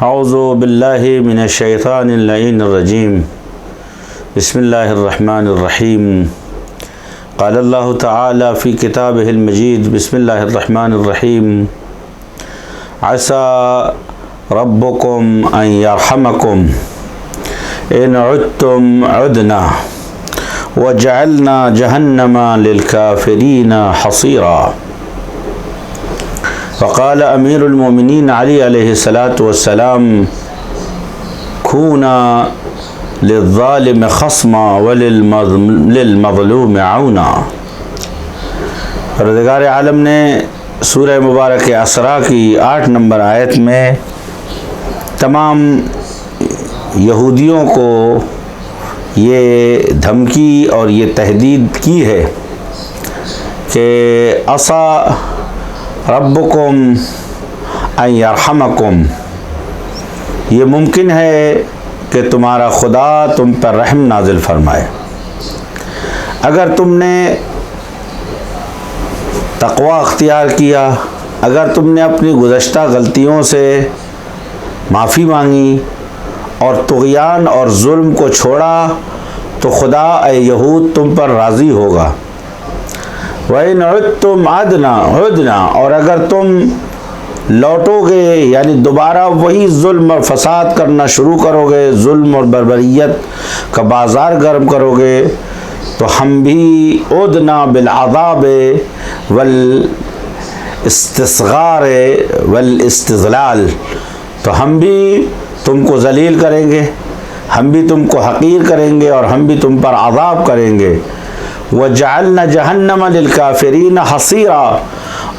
اعوذ باللہ من الشیطان اللعین الرجیم بسم اللہ الرحمن الرحیم قال اللہ تعالی فی کتابہ المجید بسم اللہ الرحمن الرحیم عسى ربکم ان یرحمکم ان عدتم عدنا وجعلنا جہنم للکافرین حصیرا۔ وقال امیر المومنین علی علیہ الصلاۃ والسلام کھونا للظالم خصما وللمظلوم عونا۔ پروردگار عالم نے سورہ مبارک اسراء کی 8 نمبر آیت میں تمام یہودیوں کو یہ دھمکی اور یہ تہدید کی ہے کہ عسیٰ ربکم ان یرحمکم، یہ ممکن ہے کہ تمہارا خدا تم پر رحم نازل فرمائے اگر تم نے تقوی اختیار کیا، اگر تم نے اپنی گزشتہ غلطیوں سے معافی مانگی اور طغیان اور ظلم کو چھوڑا تو خدا اے یہود تم پر راضی ہوگا۔ وَإِنْ عُدْتُمْ عُدْنَا، اور اگر تم لوٹو گے یعنی دوبارہ وہی ظلم اور فساد کرنا شروع کرو گے، ظلم اور بربریت کا بازار گرم کرو گے تو ہم بھی عدنا بالعذاب والاستصغار والاستذلال، تو ہم بھی تم کو ذلیل کریں گے، ہم بھی تم کو حقیر کریں گے اور ہم بھی تم پر عذاب کریں گے۔ وَجَعَلْنَا جَهَنَّمَ لِلْكَافِرِينَ حَصِيرًا،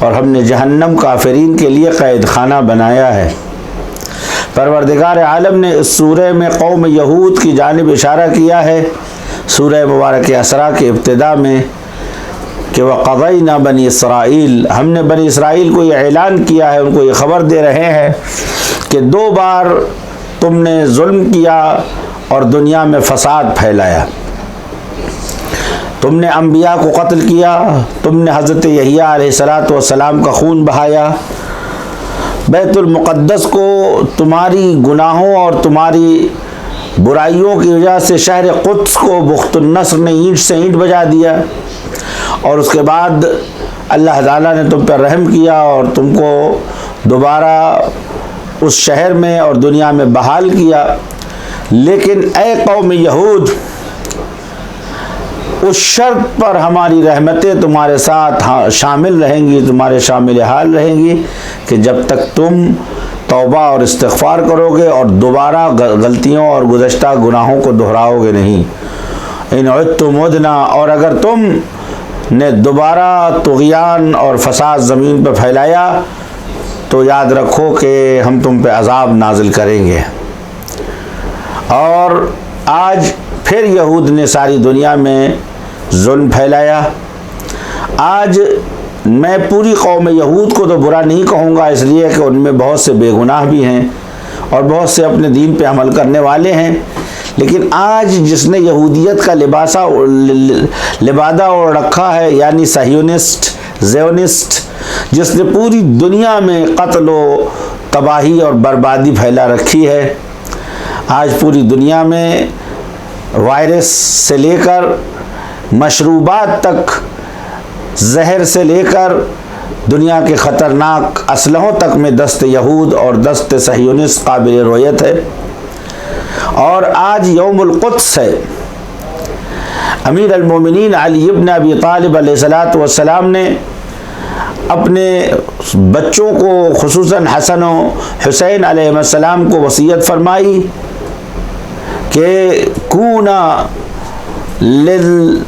اور ہم نے جہنم کافرین کے لیے قید خانہ بنایا ہے۔ پروردگار عالم نے اس سورہ میں قوم یہود کی جانب اشارہ کیا ہے سورہ مبارک اسراء کے ابتدا میں کہ وَقَضَيْنَا بَنِي اسرائیل، ہم نے بنی اسرائیل کو یہ اعلان کیا ہے، ان کو یہ خبر دے رہے ہیں کہ 2 بار تم نے ظلم کیا اور دنیا میں فساد پھیلایا، تم نے انبیاء کو قتل کیا، تم نے حضرت یحییٰ علیہ السلام کا خون بہایا، بیت المقدس کو تمہاری گناہوں اور تمہاری برائیوں کی وجہ سے شہر قدس کو بخت النصر نے اینٹ سے اینٹ بجا دیا، اور اس کے بعد اللہ تعالیٰ نے تم پر رحم کیا اور تم کو دوبارہ اس شہر میں اور دنیا میں بحال کیا۔ لیکن اے قوم یہود، اس شرط پر ہماری رحمتیں تمہارے ساتھ شامل رہیں گی، تمہارے شامل حال رہیں گی کہ جب تک تم توبہ اور استغفار کرو گے اور دوبارہ غلطیوں اور گزشتہ گناہوں کو دہراؤ گے نہیں۔ ان عدتم عدنا، اور اگر تم نے دوبارہ طغیان اور فساد زمین پہ پھیلایا تو یاد رکھو کہ ہم تم پہ عذاب نازل کریں گے۔ اور آج پھر یہود نے ساری دنیا میں ظلم پھیلایا۔ آج میں پوری قوم یہود کو تو برا نہیں کہوں گا، اس لیے کہ ان میں بہت سے بے گناہ بھی ہیں اور بہت سے اپنے دین پہ عمل کرنے والے ہیں، لیکن آج جس نے یہودیت کا لبادہ اوڑھ رکھا ہے یعنی صہیونسٹ، زیونسٹ، جس نے پوری دنیا میں قتل و تباہی اور بربادی پھیلا رکھی ہے، آج پوری دنیا میں وائرس سے لے کر مشروبات تک، زہر سے لے کر دنیا کے خطرناک اسلحوں تک میں دست یہود اور دست صہیونسٹ قابل رویت ہے۔ اور آج یوم القدس ہے۔ امیر المومنین علی ابن ابی طالب علیہ السلام نے اپنے بچوں کو خصوصاً حسن و حسین علیہ السلام کو وصیت فرمائی کہ کونا للظالم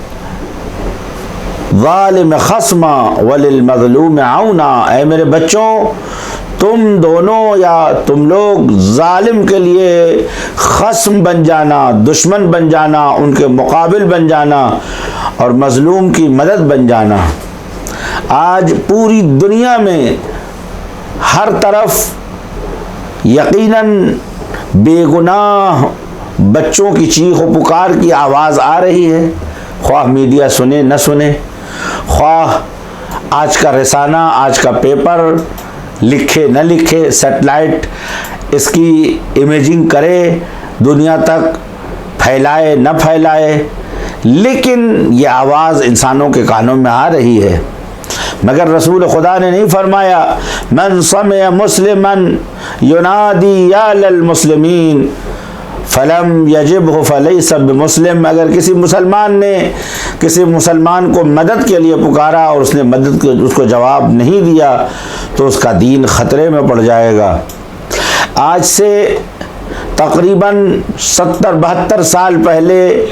خصما وللمظلوم عونا، اے میرے بچوں تم دونوں یا تم لوگ ظالم کے لیے خصم بن جانا، دشمن بن جانا، ان کے مقابل بن جانا اور مظلوم کی مدد بن جانا۔ آج پوری دنیا میں ہر طرف یقیناً بے گناہ بچوں کی چیخ و پکار کی آواز آ رہی ہے، خواہ میڈیا سنے نہ سنے، خواہ آج کا رسانہ، آج کا پیپر لکھے نہ لکھے، سیٹلائٹ اس کی امیجنگ کرے، دنیا تک پھیلائے نہ پھیلائے، لیکن یہ آواز انسانوں کے کانوں میں آ رہی ہے۔ مگر رسول خدا نے نہیں فرمایا من سمع مسلما ینادی یا للمسلمین فلم یجبہ فلیس بمسلم، اگر کسی مسلمان نے کسی مسلمان کو مدد کے لیے پکارا اور اس نے اس کو جواب نہیں دیا تو اس کا دین خطرے میں پڑ جائے گا۔ آج سے تقریباً 70-72 سال پہلے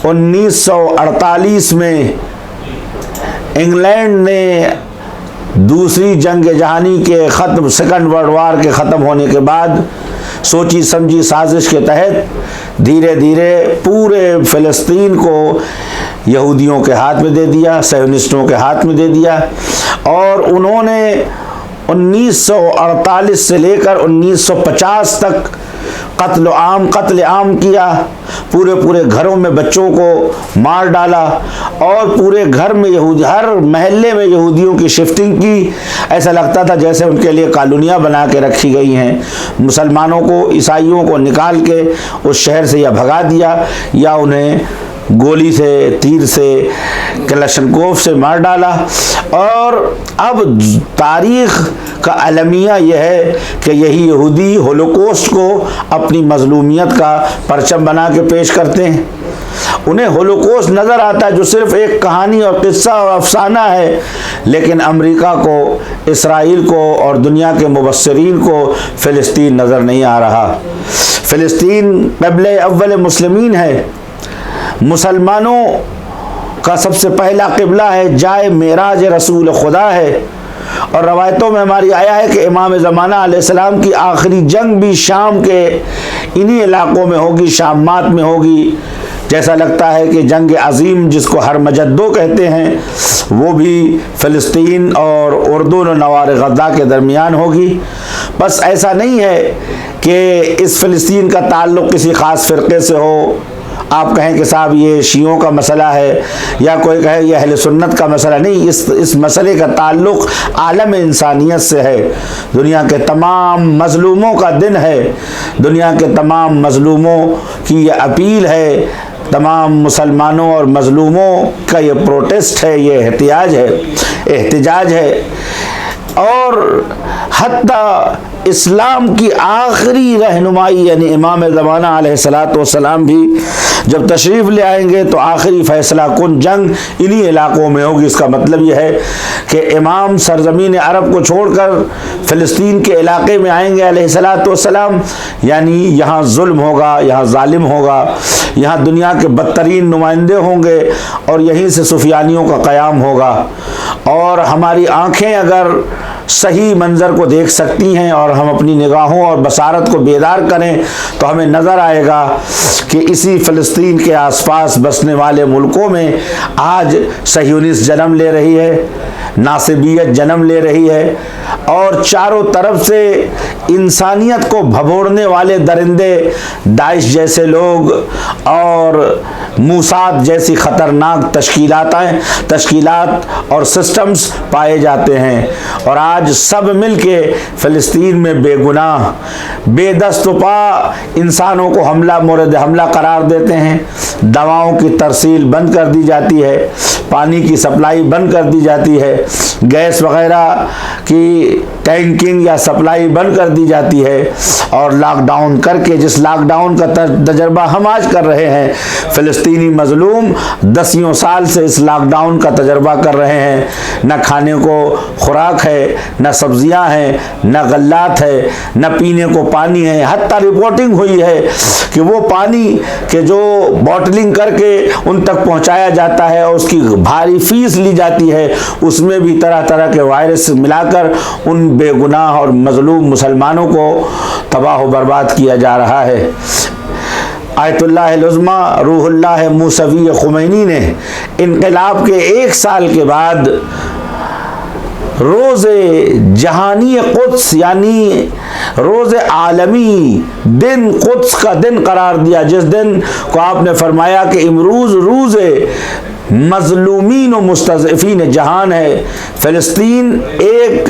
1948 میں انگلینڈ نے دوسری جنگ جہانی کے ختم، سیکنڈ ورلڈ وار کے ختم ہونے کے بعد سوچی سمجھی سازش کے تحت دھیرے دھیرے پورے فلسطین کو یہودیوں کے ہاتھ میں دے دیا، صہیونسٹوں کے ہاتھ میں دے دیا، اور انہوں نے 1948 سے لے کر 1950 تک قتل عام کیا، پورے گھروں میں بچوں کو مار ڈالا، اور پورے گھر میں ہر محلے میں یہودیوں کی شفٹنگ کی۔ ایسا لگتا تھا جیسے ان کے لیے کالونیاں بنا کے رکھی گئی ہیں۔ مسلمانوں کو، عیسائیوں کو نکال کے اس شہر سے یا بھگا دیا یا انہیں گولی سے، تیر سے، کلاشنکوف سے مار ڈالا۔ اور اب تاریخ کا المیہ یہ ہے کہ یہی یہودی ہولوکوسٹ کو اپنی مظلومیت کا پرچم بنا کے پیش کرتے ہیں۔ انہیں ہولوکوسٹ نظر آتا ہے جو صرف ایک کہانی اور قصہ اور افسانہ ہے، لیکن امریکہ کو، اسرائیل کو اور دنیا کے مبصرین کو فلسطین نظر نہیں آ رہا۔ فلسطین قبلہ اول مسلمین ہے، مسلمانوں کا سب سے پہلا قبلہ ہے، جائے معراج رسول خدا ہے، اور روایتوں میں ہماری آیا ہے کہ امام زمانہ علیہ السلام کی آخری جنگ بھی شام کے انہی علاقوں میں ہوگی، شامات میں ہوگی۔ جیسا لگتا ہے کہ جنگ عظیم جس کو ہرمجدو کہتے ہیں وہ بھی فلسطین اور اردن و نوار غزہ کے درمیان ہوگی۔ بس ایسا نہیں ہے کہ اس فلسطین کا تعلق کسی خاص فرقے سے ہو، آپ کہیں کہ صاحب یہ شیعوں کا مسئلہ ہے یا کوئی کہے یہ اہل سنت کا مسئلہ نہیں، اس مسئلے کا تعلق عالم انسانیت سے ہے۔ دنیا کے تمام مظلوموں کا دن ہے، دنیا کے تمام مظلوموں کی یہ اپیل ہے، تمام مسلمانوں اور مظلوموں کا یہ پروٹیسٹ ہے، یہ احتجاج ہے۔ اور حتیٰ اسلام کی آخری رہنمائی یعنی امام زمانہ علیہ السلام بھی جب تشریف لے آئیں گے تو آخری فیصلہ کن جنگ انہی علاقوں میں ہوگی۔ اس کا مطلب یہ ہے کہ امام سرزمین عرب کو چھوڑ کر فلسطین کے علاقے میں آئیں گے علیہ السلام، یعنی یہاں ظلم ہوگا، یہاں ظالم ہوگا، یہاں دنیا کے بدترین نمائندے ہوں گے، اور یہیں سے سفیانیوں کا قیام ہوگا۔ اور ہماری آنکھیں اگر صحیح منظر کو دیکھ سکتی ہیں اور ہم اپنی نگاہوں اور بصارت کو بیدار کریں تو ہمیں نظر آئے گا کہ اسی فلسطین کے آس پاس بسنے والے ملکوں میں آج صہیونسٹ جنم لے رہی ہے، ناصبیت جنم لے رہی ہے، اور چاروں طرف سے انسانیت کو بھگوڑنے والے درندے، داعش جیسے لوگ اور موساد جیسی خطرناک تشکیلات اور سسٹمز پائے جاتے ہیں۔ اور آج سب مل کے فلسطین میں بے گناہ، بے دست و پا انسانوں کو مورد حملہ قرار دیتے ہیں۔ دواؤں کی ترسیل بند کر دی جاتی ہے، پانی کی سپلائی بند کر دی جاتی ہے، گیس وغیرہ کی ٹینکنگ یا سپلائی بند کر دی جاتی ہے، اور لاک ڈاؤن کر کے، جس لاک ڈاؤن کا تجربہ ہم آج کر رہے ہیں، فلسطینی مظلوم 10 سال سے اس لاک ڈاؤن کا تجربہ کر رہے ہیں۔ نہ کھانے کو خوراک ہے، نہ سبزیاں ہیں، نہ غلات ہے، نہ پینے کو پانی ہے۔ حتیٰ رپورٹنگ ہوئی ہے کہ وہ پانی کہ جو بوٹلنگ کر کے ان تک پہنچایا جاتا ہے اور اس کی بھاری فیس لی جاتی ہے، اس میں بھی طرح طرح کے وائرس ملا کر ان بے گناہ اور مظلوم مسلمانوں کو تباہ و برباد کیا جا رہا ہے۔ آیت اللہ العظمیٰ روح اللہ موسوی خمینی نے انقلاب کے 1 سال کے بعد روز جہانی قدس یعنی روز عالمی دن قدس کا دن قرار دیا، جس دن کو آپ نے فرمایا کہ امروز روز مظلومین و مستضعفین جہان ہے۔ فلسطین ایک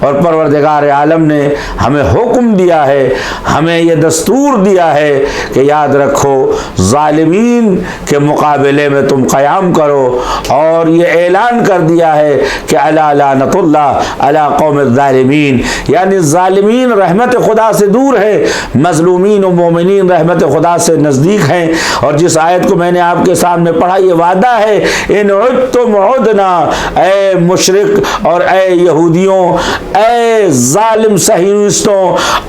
اور پروردگار عالم نے ہمیں حکم دیا ہے، ہمیں یہ دستور دیا ہے کہ یاد رکھو ظالمین کے مقابلے میں تم قیام کرو، اور یہ اعلان کر دیا ہے کہ الا لعنت اللہ علی قوم الظالمین، یعنی ظالمین رحمت خدا سے دور ہے، مظلومین و مومنین رحمت خدا سے نزدیک ہیں۔ اور جس آیت کو میں نے آپ کے سامنے پڑھا، یہ وعدہ ہے ان عدتم عدنا، اے مشرک اور اے یہودیوں، اے ظالم صہیونستوں،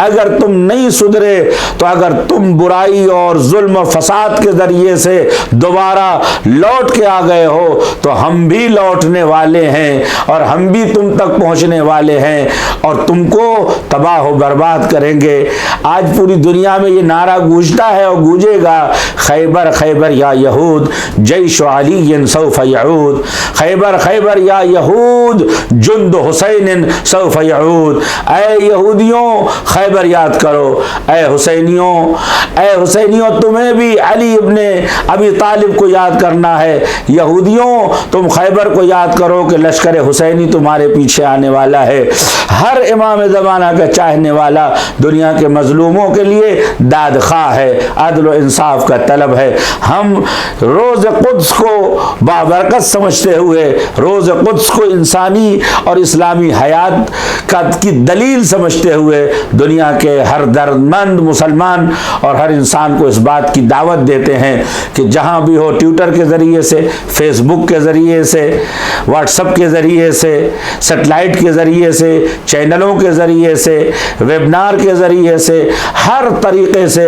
اگر تم نہیں سدھرے تو اگر تم برائی اور ظلم و فساد کے ذریعے سے دوبارہ لوٹ کے آ گئے ہو تو ہم بھی لوٹنے والے ہیں اور ہم بھی تم تک پہنچنے والے ہیں اور تم کو تباہ و برباد کریں گے۔ آج پوری دنیا میں یہ نعرہ گونجتا ہے اور گونجے گا، خیبر خیبر یا یہود جیش علی سوف یعود، خیبر خیبر یا یہود جند حسین سوف یعود۔ اے یہودیوں خیبر یاد کرو، اے حسینیوں تمہیں بھی علی ابن ابی طالب کو یاد کرنا ہے، یہودیوں تم خیبر کو یاد کرو کہ لشکر حسینی تمہارے پیچھے آنے والا ہے۔ ہر امام زمانہ کا چاہنے والا دنیا کے مظلوموں کے لیے داد خواہ ہے، عدل و انصاف کا طلب ہے۔ ہم روز قدس کو بابرکت سمجھتے ہوئے، روز قدس کو انسانی اور اسلامی حیات کی دلیل سمجھتے ہوئے دنیا کے ہر درد مند مسلمان اور ہر انسان کو اس بات کی دعوت دیتے ہیں کہ جہاں بھی ہو، ٹویٹر کے ذریعے سے، فیس بک کے ذریعے سے، واٹس ایپ کے ذریعے سے، سیٹلائٹ کے ذریعے سے، چینلوں کے ذریعے سے، ویبنار کے ذریعے سے، ہر طریقے سے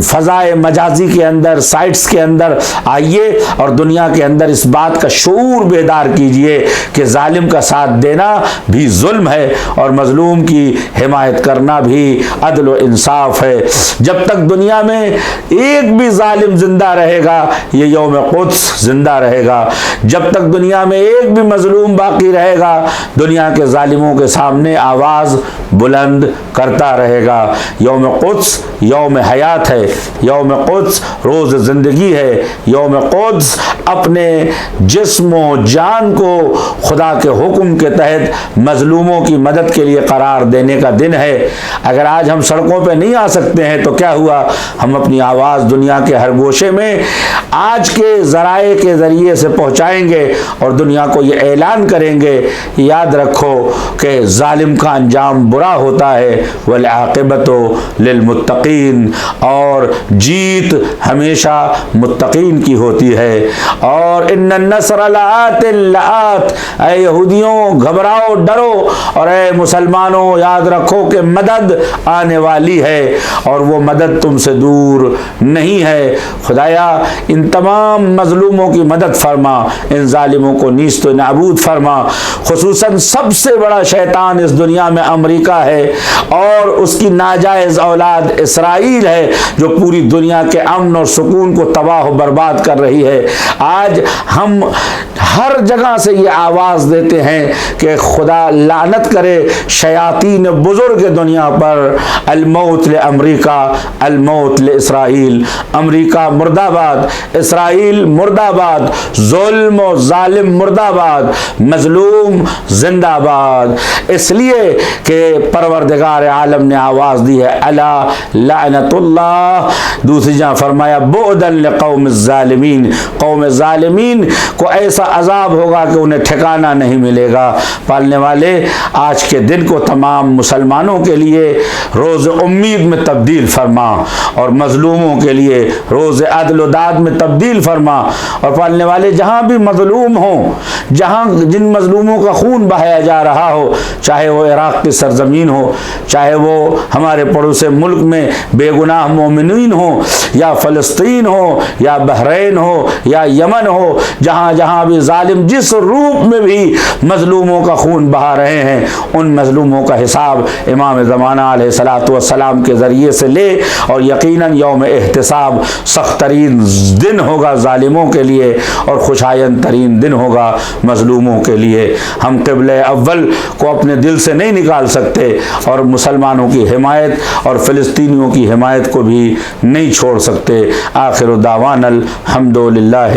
فضائے مجازی کے اندر، سائٹس کے اندر آئیے اور دنیا کے اندر اس بات کا شعور بیدار کیجئے کہ ظالم کا ساتھ دینا بھی ظلم ہے اور مظلوم کی حمایت کرنا بھی عدل و انصاف ہے۔ جب تک دنیا میں ایک بھی ظالم زندہ رہے گا یہ یوم قدس زندہ رہے گا، جب تک دنیا میں ایک بھی مظلوم باقی رہے گا دنیا کے ظالموں کے سامنے آواز بلند کرتا رہے گا۔ یوم قدس یوم حیات ہے، یوم قدس روز زندگی ہے، یوم قدس اپنے جسم و جان کو خدا کے حکم کے تحت مظلوموں کی مدد کے لیے قرار دینے کا دن ہے۔ اگر آج ہم سڑکوں پہ نہیں آ سکتے ہیں تو کیا ہوا، ہم اپنی آواز دنیا کے ہر گوشے میں آج کے ذرائع کے ذریعے سے پہنچائیں گے اور دنیا کو یہ اعلان کریں گے، یاد رکھو کہ ظالم کا انجام برا ہوتا ہے، والعاقبۃ للمتقین، اور جیت ہمیشہ متقین کی ہوتی ہے۔ اور ان النصر لآت لآت، اے یہودیوں گھبراؤ ڈرو، اور اے مسلمانوں یاد رکھو کہ مدد آنے والی ہے اور وہ مدد تم سے دور نہیں ہے۔ خدایا ان تمام مظلوموں کی مدد فرما، ان ظالموں کو نیست و نابود فرما۔ خصوصاً سب سے بڑا شیطان اس دنیا میں امریکہ ہے اور اس کی ناجائز اولاد اسرائیل ہے جو پوری دنیا کے امن اور سکون کو تباہ و برباد کر رہی ہے۔ آج ہم ہر جگہ سے یہ آواز دیتے ہیں کہ خدا لعنت کرے شیاطین بزرگ دنیا پر، الموت لامریکہ، الموت لاسرائیل، امریکہ مرد آباد، اسرائیل مرد آباد، ظلم و ظالم مرد آباد، مظلوم زندہ آباد۔ اس لیے کہ پروردگار عالم نے آواز دی ہے الا لعنت اللہ، دوسری جگہ فرمایا بعدا لقوم الظالمین، قوم ظالمین کو ایسا عذاب ہوگا کہ انہیں ٹھکانہ نہیں ملے گا۔ پالنے والے آج کے دن کو تمام مسلمانوں کے لیے روز امید میں تبدیل فرما اور مظلوموں کے لیے روز عدل و داد میں تبدیل فرما، اور پالنے والے جہاں بھی مظلوم ہوں، جہاں جن مظلوموں کا خون بہایا جا رہا ہو، چاہے وہ عراق کی سرزمین ہو، چاہے وہ ہمارے پڑوس ملک میں بے گناہ مومنین ہو، یا فلسطین ہو، یا بحرین ہو، یا یمن ہو، جہاں جہاں بھی ظالم جس روپ میں بھی مظلوموں کا خون بہا رہے ہیں ان مظلوموں کا حساب امام زمانہ علیہ الصلوۃ والسلام کے ذریعے سے لے، اور یقیناً یوم احتساب سخت ترین دن ہوگا ظالموں کے لیے اور خوشایند ترین دن ہوگا مظلوموں کے لیے۔ ہم قبلہ اول کو اپنے دل سے نہیں نکال سکتے اور مسلمانوں کی حمایت اور فلسطینیوں کی حمایت کو بھی نہیں چھوڑ سکتے۔ آخر دعوانا الحمد للہ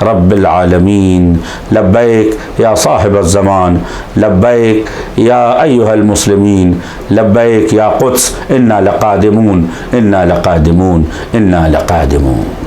رب العالمین، لبیک یا صاحب الزمان لبیک یا ایھا المسلمین لبیک یا قدس انا لقادمون انا لقادمون انا لقادمون.